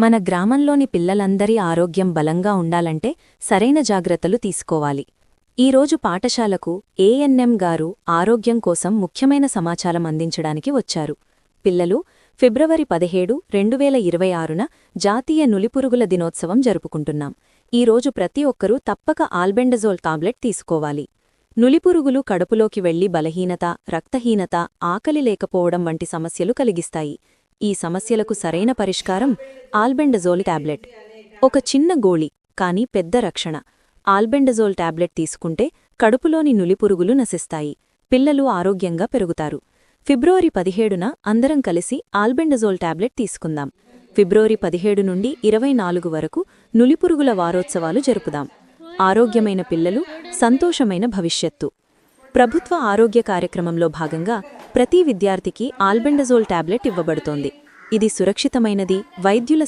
మన గ్రామంలోని పిల్లలందరి ఆరోగ్యం బలంగా ఉండాలంటే సరైన జాగ్రత్తలు తీసుకోవాలి. ఈరోజు పాఠశాలకు ఏఎన్ఎం గారు ఆరోగ్యం కోసం ముఖ్యమైన సమాచారం అందించడానికి వచ్చారు. పిల్లలు, ఫిబ్రవరి 17, 2026న జాతీయ నులిపురుగుల దినోత్సవం జరుపుకుంటున్నాం. ఈరోజు ప్రతి ఒక్కరూ తప్పక ఆల్బెండజోల్ టాబ్లెట్ తీసుకోవాలి. నులిపురుగులు కడుపులోకి వెళ్లి బలహీనత, రక్తహీనత, ఆకలి లేకపోవడం వంటి సమస్యలు కలిగిస్తాయి. ఈ సమస్యలకు సరైన పరిష్కారం ఆల్బెండజోల్ టాబ్లెట్. ఒక చిన్న గోళి, కానీ పెద్ద రక్షణ. ఆల్బెండజోల్ టాబ్లెట్ తీసుకుంటే కడుపులోని నులిపురుగులు నశిస్తాయి, పిల్లలు ఆరోగ్యంగా పెరుగుతారు. ఫిబ్రవరి 17న అందరం కలిసి ఆల్బెండజోల్ టాబ్లెట్ తీసుకుందాం. ఫిబ్రవరి 17 నుండి 24 వరకు నులిపురుగుల వారోత్సవాలు జరుపుదాం. ఆరోగ్యమైన పిల్లలు, సంతోషమైన భవిష్యత్తు. ప్రభుత్వ ఆరోగ్య కార్యక్రమంలో భాగంగా ప్రతి విద్యార్థికి ఆల్బెండజోల్ టాబ్లెట్ ఇవ్వబడుతోంది. ఇది సురక్షితమైనది, వైద్యుల